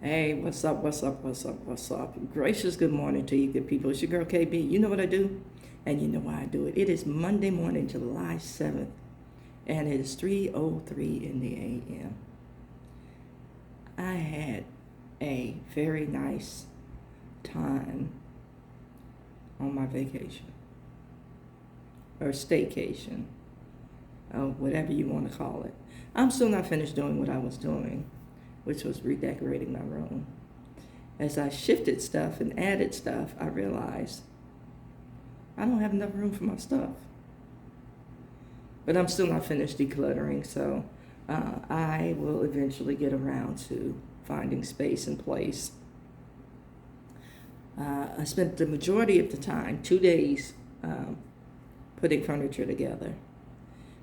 Hey, what's up, what's up, what's up, what's up? Gracious good morning to you good people. It's your girl KB. You know what I do? And you know why I do it. It is Monday morning, July 7th, and it is 3:03 in the AM. I had a very nice time on my vacation, or staycation, or whatever you want to call it. I'm still not finished doing what I was doing, which was redecorating my room. As I shifted stuff and added stuff, I realized I don't have enough room for my stuff. But I'm still not finished decluttering, so I will eventually get around to finding space and place. I spent the majority of the time, 2 days, putting furniture together.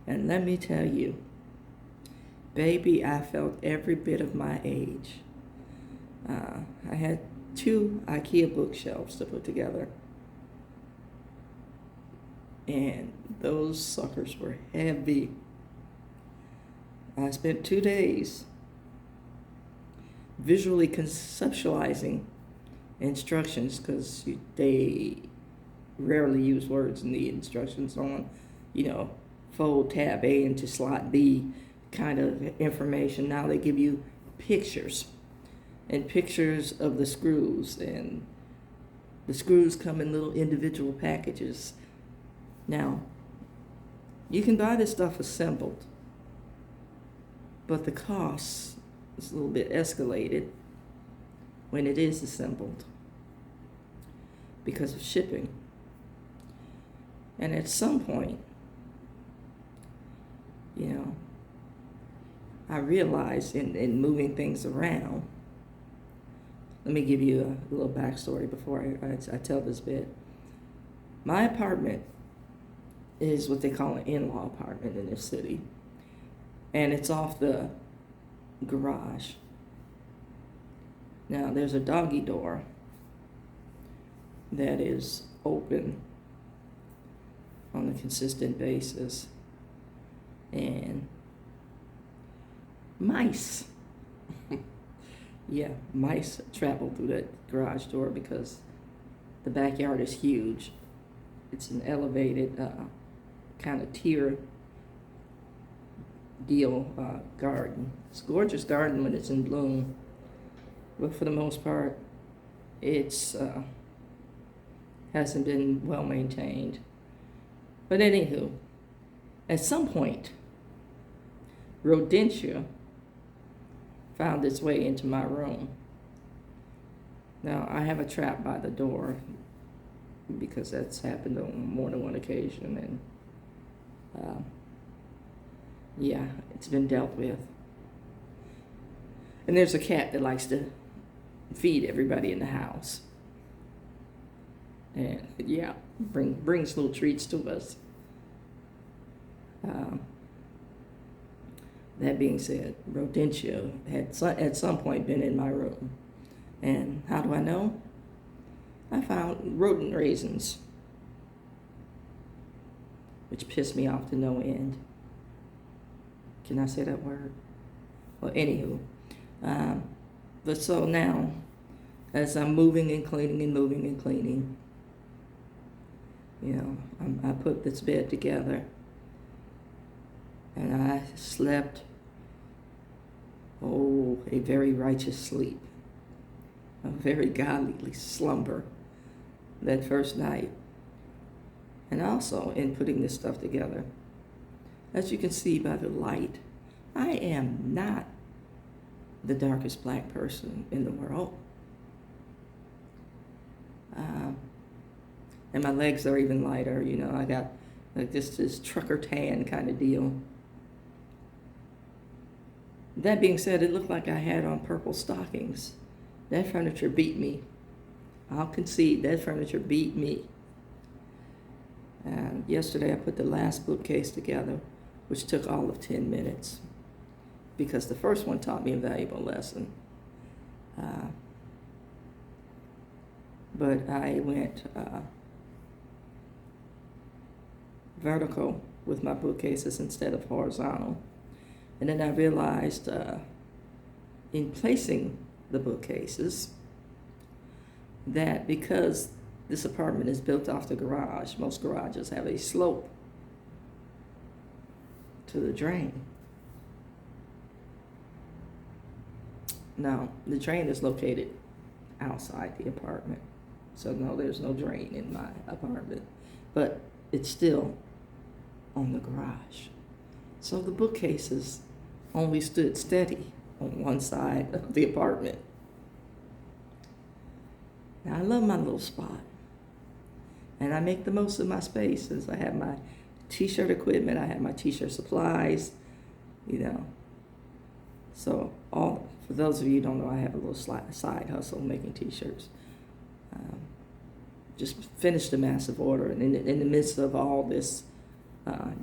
And let me tell you, baby, I felt every bit of my age. I had 2 IKEA bookshelves to put together. And those suckers were heavy. I spent 2 days visually conceptualizing instructions because they rarely use words in the instructions on, fold tab A into slot B kind of information. Now they give you pictures and pictures of the screws, and the screws come in little individual packages. Now, you can buy this stuff assembled, but the cost is a little bit escalated when it is assembled because of shipping. And at some point, I realized in moving things around, let me give you a little backstory before I tell this bit. My apartment is what they call an in-law apartment in this city, and it's off the garage. Now, there's a doggy door that is open on a consistent basis, and mice. Yeah, mice travel through that garage door because the backyard is huge. It's an elevated kind of tier deal garden. It's a gorgeous garden when it's in bloom, but for the most part, it's hasn't been well maintained. But anywho, at some point, rodentia found its way into my room. Now, I have a trap by the door because that's happened on more than one occasion, and yeah, it's been dealt with. And there's a cat that likes to feed everybody in the house, and yeah, brings little treats to us. That being said, rodentia had at some point been in my room. And how do I know? I found rodent raisins, which pissed me off to no end. Can I say that word? Well, anywho. But so now, as I'm moving and cleaning and moving and cleaning, I put this bed together, and I slept, a very righteous sleep, a very godly slumber that first night. And also in putting this stuff together, as you can see by the light, I am not the darkest black person in the world. And my legs are even lighter, I got like this trucker tan kind of deal. That being said, it looked like I had on purple stockings. That furniture beat me. I'll concede, that furniture beat me. And yesterday I put the last bookcase together, which took all of 10 minutes because the first one taught me a valuable lesson. But I went vertical with my bookcases instead of horizontal. And then I realized in placing the bookcases that because this apartment is built off the garage, most garages have a slope to the drain. Now, the drain is located outside the apartment. So no, there's no drain in my apartment, but it's still on the garage. So the bookcases only stood steady on one side of the apartment. Now I love my little spot, and I make the most of my space since I have my t-shirt equipment, I have my t-shirt supplies, you know. So for those of you who don't know, I have a little side hustle making t-shirts. Just finished a massive order, and in the midst of all this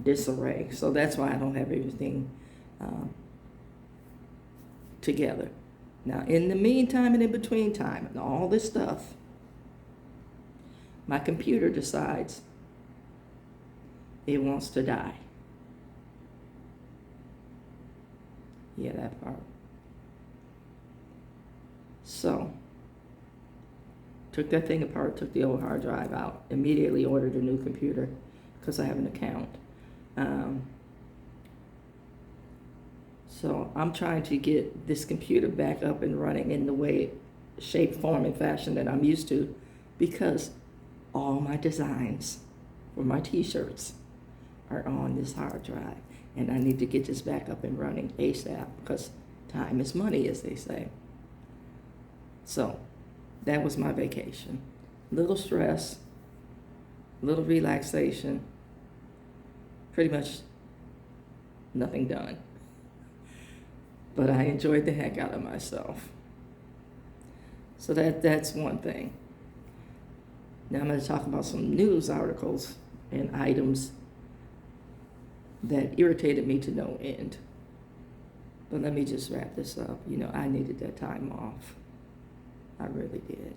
disarray, so that's why I don't have everything together. Now, in the meantime and in between time and all this stuff, my computer decides it wants to die. Yeah, that part. So, took that thing apart, took the old hard drive out, immediately ordered a new computer because I have an account. So I'm trying to get this computer back up and running in the way, shape, form, and fashion that I'm used to, because all my designs for my t-shirts are on this hard drive. And I need to get this back up and running ASAP because time is money, as they say. So that was my vacation. Little stress, little relaxation, pretty much nothing done. But I enjoyed the heck out of myself. So that's one thing. Now I'm going to talk about some news articles and items that irritated me to no end. But let me just wrap this up. You know, I needed that time off. I really did.